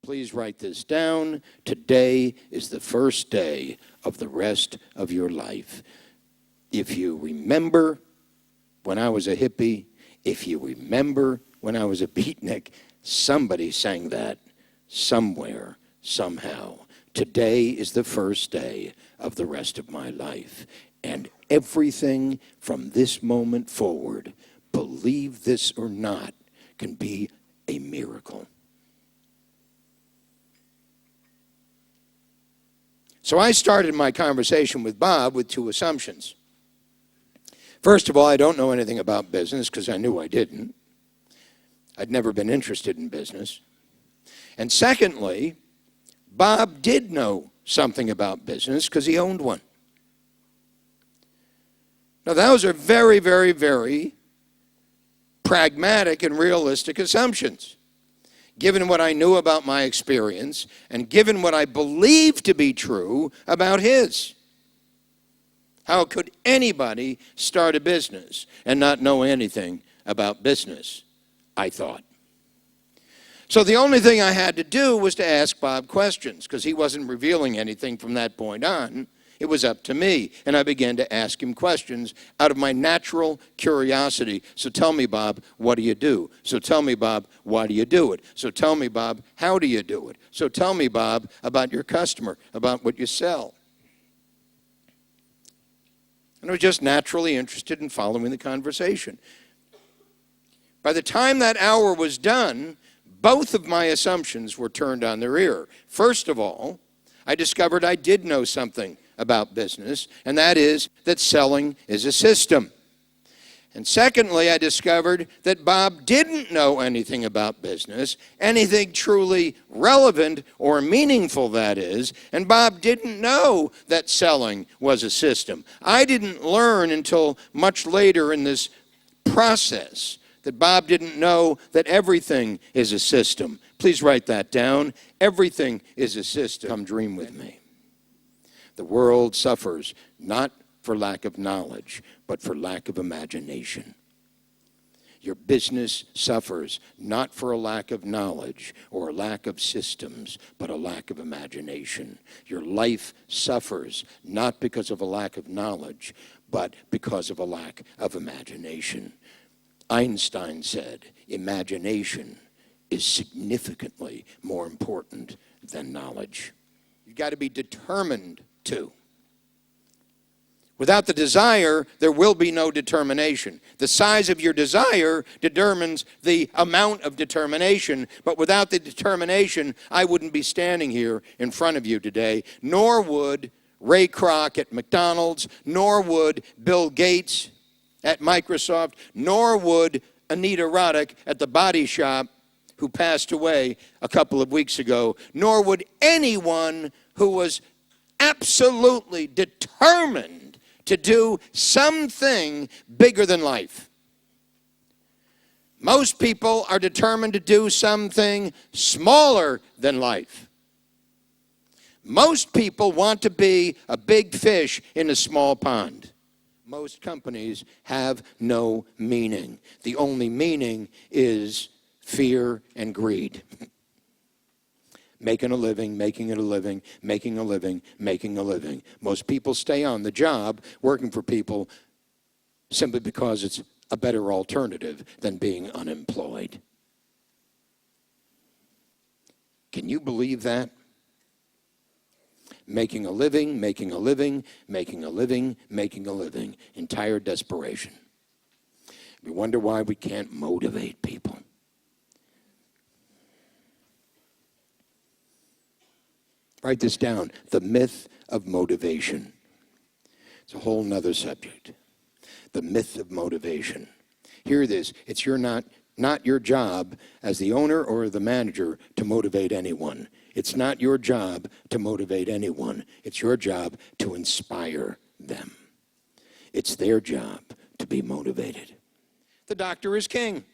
please write this down. Today is the first day of the rest of your life. If you remember when I was a hippie, if you remember when I was a beatnik, somebody sang that somewhere, somehow. Today is the first day of the rest of my life. And everything from this moment forward, believe this or not, can be a miracle. So I started my conversation with Bob with two assumptions. First of all, I don't know anything about business because I knew I didn't. I'd never been interested in business. And secondly, Bob did know something about business because he owned one. Now, those are very, very, very pragmatic and realistic assumptions. Given what I knew about my experience and given what I believe to be true about his. How could anybody start a business and not know anything about business, I thought. So the only thing I had to do was to ask Bob questions because he wasn't revealing anything from that point on. It was up to me, and I began to ask him questions out of my natural curiosity. So tell me, Bob, what do you do? So tell me, Bob, why do you do it? So tell me, Bob, how do you do it? So tell me, Bob, about your customer, about what you sell. And I was just naturally interested in following the conversation. By the time that hour was done, both of my assumptions were turned on their ear. First of all, I discovered I did know something about business, and that is that selling is a system. And secondly, I discovered that Bob didn't know anything about business, anything truly relevant or meaningful, that is, and Bob didn't know that selling was a system. I didn't learn until much later in this process that Bob didn't know that everything is a system. Please write that down. Everything is a system. Come dream with me. The world suffers not for lack of knowledge, but for lack of imagination. Your business suffers not for a lack of knowledge or a lack of systems, but a lack of imagination. Your life suffers not because of a lack of knowledge, but because of a lack of imagination. Einstein said, imagination is significantly more important than knowledge. You've got to be determined to. Without the desire, there will be no determination. The size of your desire determines the amount of determination, but without the determination, I wouldn't be standing here in front of you today, nor would Ray Kroc at McDonald's, nor would Bill Gates at Microsoft, nor would Anita Roddick at the Body Shop, who passed away a couple of weeks ago, nor would anyone who was absolutely determined to do something bigger than life. Most people are determined to do something smaller than life. Most people want to be a big fish in a small pond. Most companies have no meaning. The only meaning is fear and greed. Making a living, making it a living, making a living, making a living. Most people stay on the job working for people simply because it's a better alternative than being unemployed. Can you believe that? Making a living, making a living, making a living, making a living. Entire desperation. We wonder why we can't motivate people. Write this down. The myth of motivation. It's a whole nother subject. The myth of motivation. Hear this. It's not your job as the owner or the manager to motivate anyone. It's not your job to motivate anyone. It's your job to inspire them. It's their job to be motivated. The doctor is king.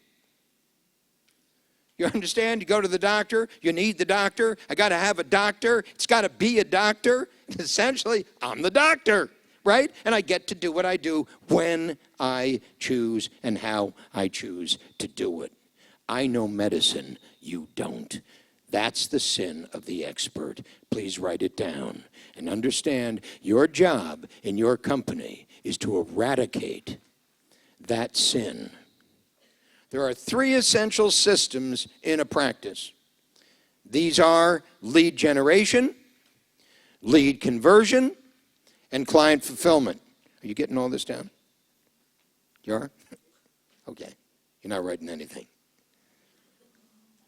You understand? You go to the doctor, you need the doctor. I got to have a doctor. It's got to be a doctor. Essentially, I'm the doctor, right? And I get to do what I do when I choose and how I choose to do it. I know medicine, you don't. That's the sin of the expert. Please write it down and understand your job in your company is to eradicate that sin. There are 3 essential systems in a practice. These are lead generation, lead conversion, and client fulfillment. Are you getting all this down? You are? Okay. You're not writing anything.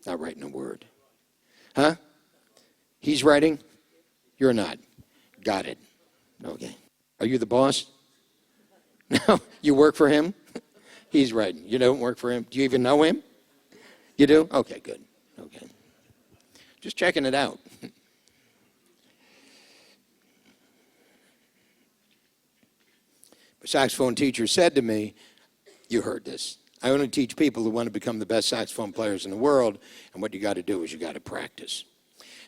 Not writing a word. Huh? He's writing? You're not. Got it. Okay. Are you the boss? No? You work for him? He's writing. You don't work for him? Do you even know him? You do? Okay, good. Okay. Just checking it out. A saxophone teacher said to me, you heard this, I only teach people who want to become the best saxophone players in the world, and what you got to do is you got to practice.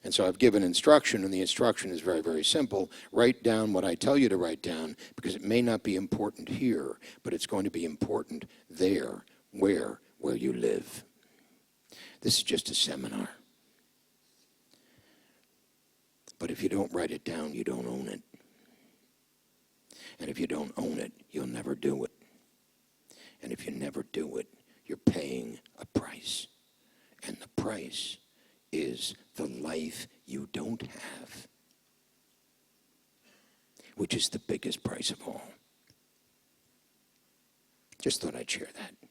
And so I've given instruction, and the instruction is very, very simple. Write down what I tell you to write down, because it may not be important here, but it's going to be important there, where you live. This is just a seminar. But if you don't write it down, you don't own it. And if you don't own it, you'll never do it. And if you never do it, you're paying a price. And the price is the life you don't have, which is the biggest price of all. Just thought I'd share that.